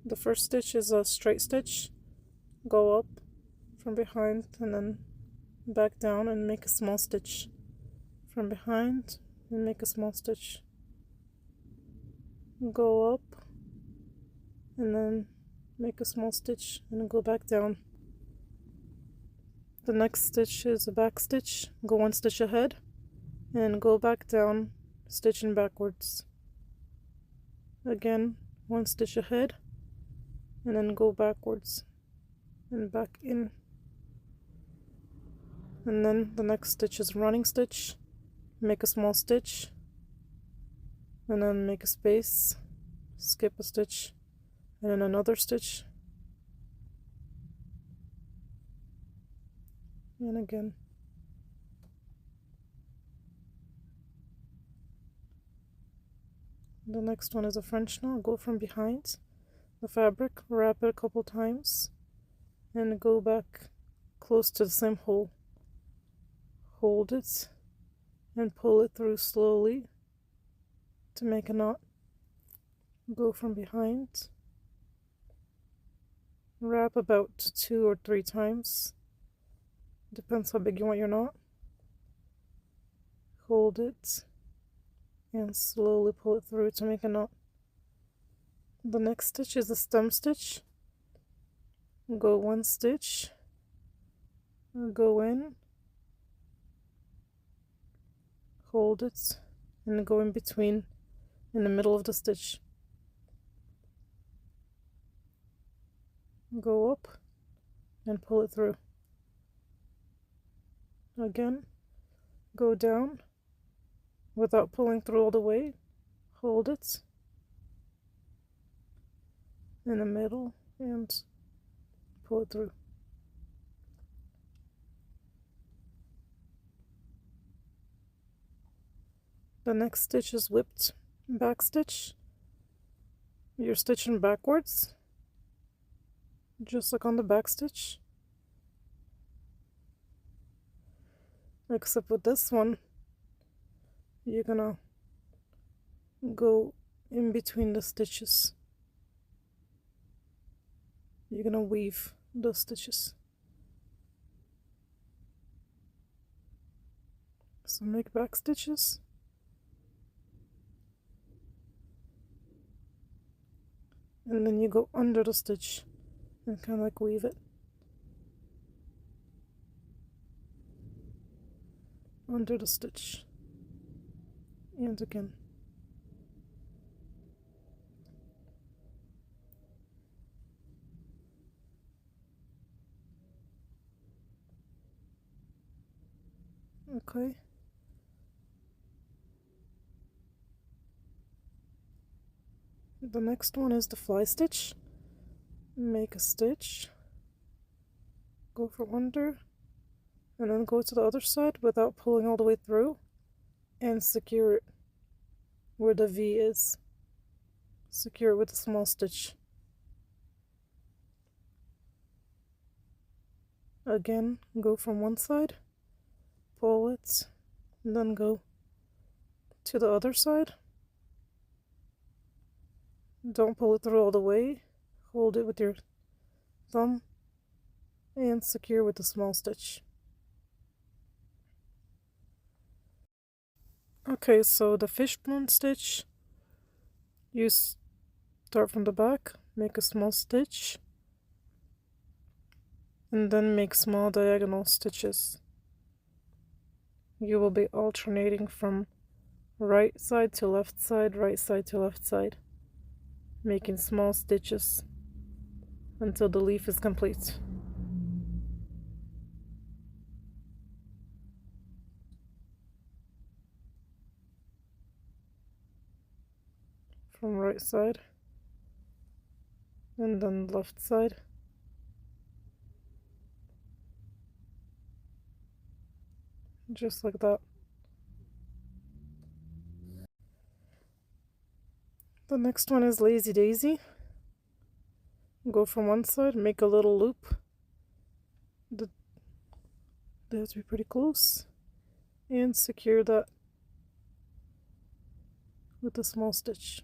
The first stitch is a straight stitch. Go up from behind and then back down and make a small stitch. From behind and make a small stitch. Go up and then make a small stitch and go back down. The next stitch is a back stitch. Go one stitch ahead and go back down, stitching backwards. Again, one stitch ahead and then go backwards and back in. And then the next stitch is running stitch. Make a small stitch and then make a space, skip a stitch and then another stitch, and again. The next one is a French knot. Go from behind the fabric, wrap it a couple times and go back close to the same hole. Hold it and pull it through slowly to make a knot. Go from behind, wrap about 2 or 3 times, depends how big you want your knot. Hold it and slowly pull it through to make a knot. The next stitch is a stem stitch. Go one stitch, go in, hold it and go in between in the middle of the stitch. Go up and pull it through. Again, go down without pulling through all the way. Hold it in the middle and pull it through. The next stitch is whipped back stitch. You're stitching backwards, just like on the back stitch, except with this one you're gonna go in between the stitches. You're gonna weave those stitches. So make back stitches and then you go under the stitch and kind of like weave it under the stitch and again. Okay. The next one is the fly stitch. Make a stitch, go from under, and then go to the other side without pulling all the way through, and secure it where the V is. Secure it with a small stitch. Again, go from one side, pull it, and then go to the other side. Don't pull it through all the way. Hold it with your thumb and secure with a small stitch. Okay, so the fishbone stitch, you start from the back, make a small stitch, and then make small diagonal stitches. You will be alternating from right side to left side, right side to left side, making small stitches until the leaf is complete. From right side and then left side. Just like that. The next one is Lazy Daisy. Go from one side, make a little loop. They have to be pretty close. And secure that with a small stitch.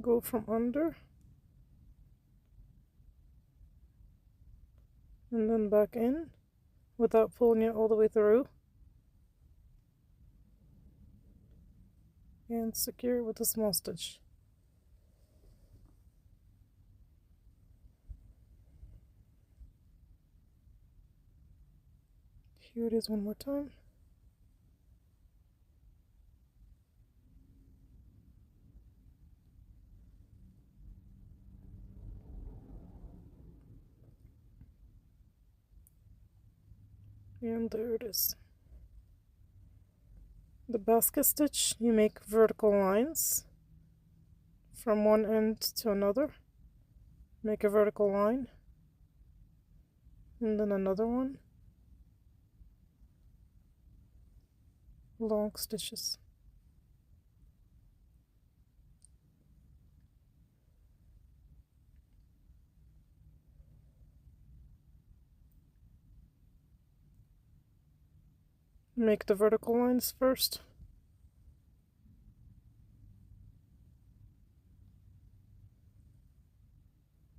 go from under and then back in without pulling it all the way through, and secure it with a small stitch. Here it is one more time. And there it is. The basket stitch, you make vertical lines from one end to another. Make a vertical line, and then another one, long stitches. Make the vertical lines first.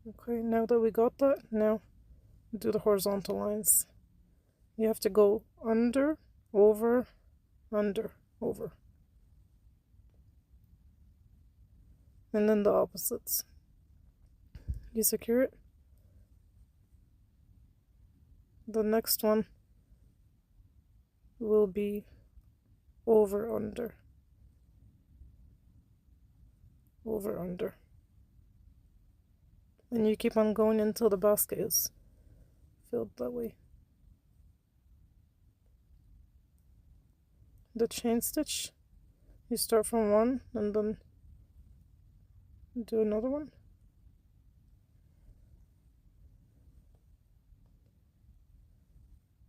Okay, now that we got that, now do the horizontal lines. You have to go under, over, under, over. And then the opposites. You secure it. The next one will be over, under, over, under. And you keep on going until the basket is filled that way. The chain stitch, you start from one and then do another one.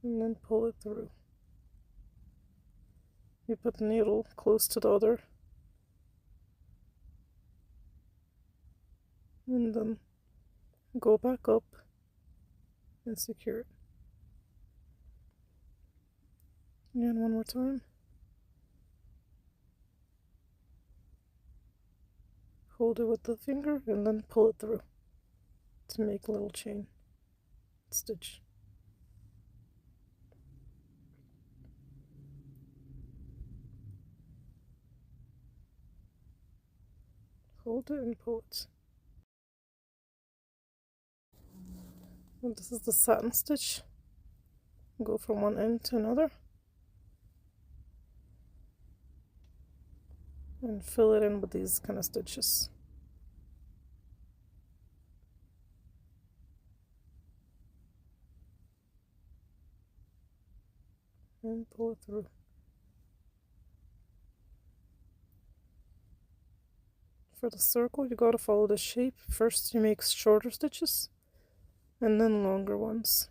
And then pull it through. You put the needle close to the other. And then go back up and secure it. And one more time. Hold it with the finger and then pull it through to make a little chain stitch. Hold it and pull it. And this is the satin stitch. Go from one end to another and fill it in with these kind of stitches. And pull it through. For the circle, you gotta follow the shape. First you make shorter stitches and then longer ones.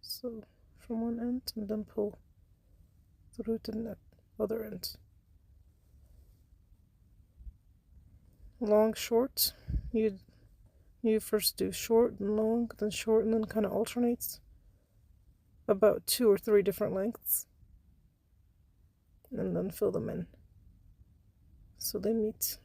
So from one end and then pull through to the other end. Long, short. You first do short and long, then short, and then kind of alternates about 2 or 3 different lengths, and then fill them in so they meet.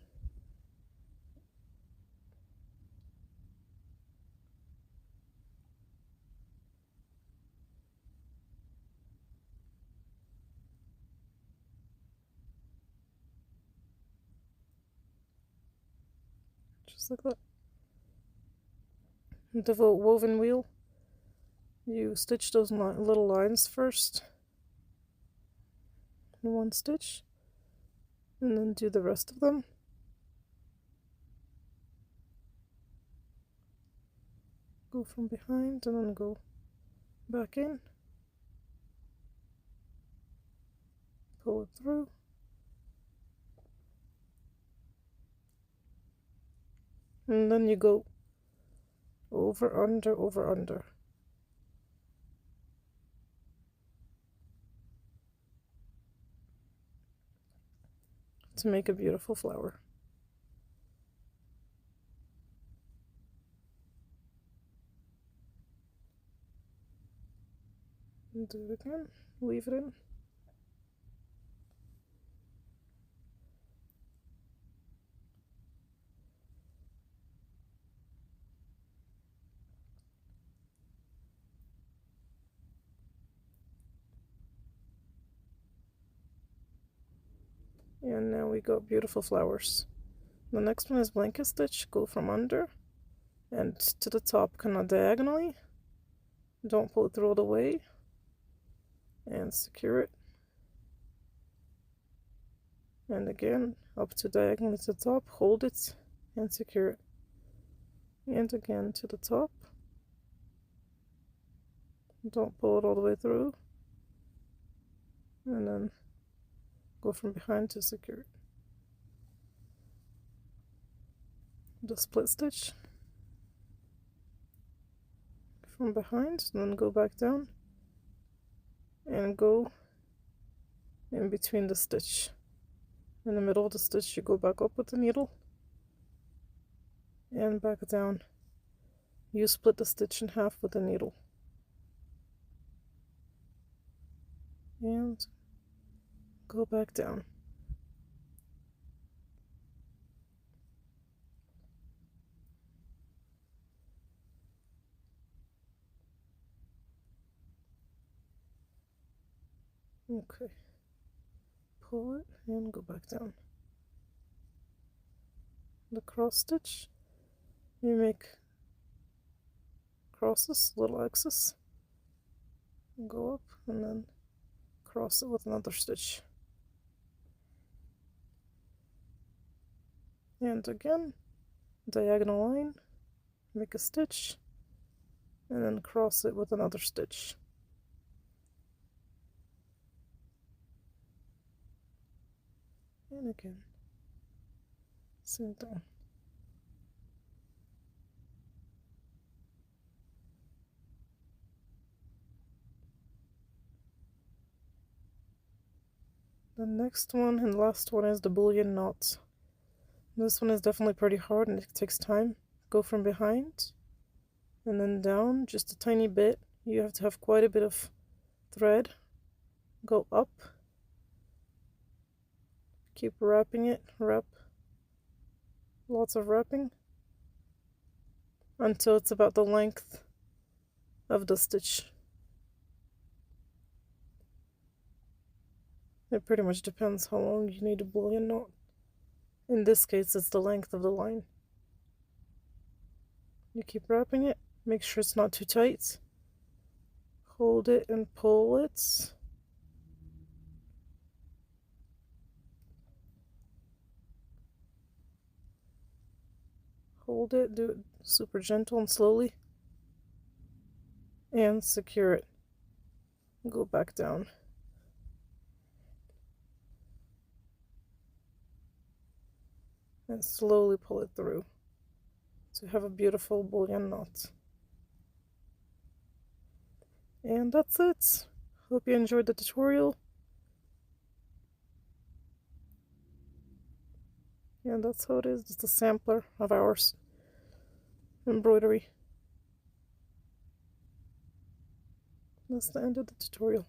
Just like that. The woven wheel, you stitch those little lines first in one stitch, and then do the rest of them. Go from behind and then go back in, pull it through, and then you go over, under, over, under. To make a beautiful flower. And do it again, weave it in. And now we got beautiful flowers. The next one is blanket stitch. Go from under and to the top, kind of diagonally. Don't pull it through all the way. And secure it. And again, up to diagonally to the top, hold it and secure it. And again to the top. Don't pull it all the way through. And then go from behind to secure it. The split stitch from behind, then go back down and go in between the stitch. In the middle of the stitch, you go back up with the needle and back down. You split the stitch in half with the needle. And go back down. Okay. Pull it and go back down. The cross stitch, you make crosses, little X's, go up and then cross it with another stitch. And again, diagonal line, make a stitch, and then cross it with another stitch. And again, same thing. The next one and last one is the bullion knot. This one is definitely pretty hard and it takes time. Go from behind and then down just a tiny bit. You have to have quite a bit of thread. Go up. Keep wrapping it, wrap. Lots of wrapping until it's about the length of the stitch. It pretty much depends how long you need a bullion knot. In this case, it's the length of the line. You keep wrapping it, make sure it's not too tight. Hold it and pull it. Hold it, do it super gentle and slowly. And secure it. Go back down. And slowly pull it through to have a beautiful bullion knot. And that's it. Hope you enjoyed the tutorial. And that's how it is, just a sampler of our embroidery. That's the end of the tutorial.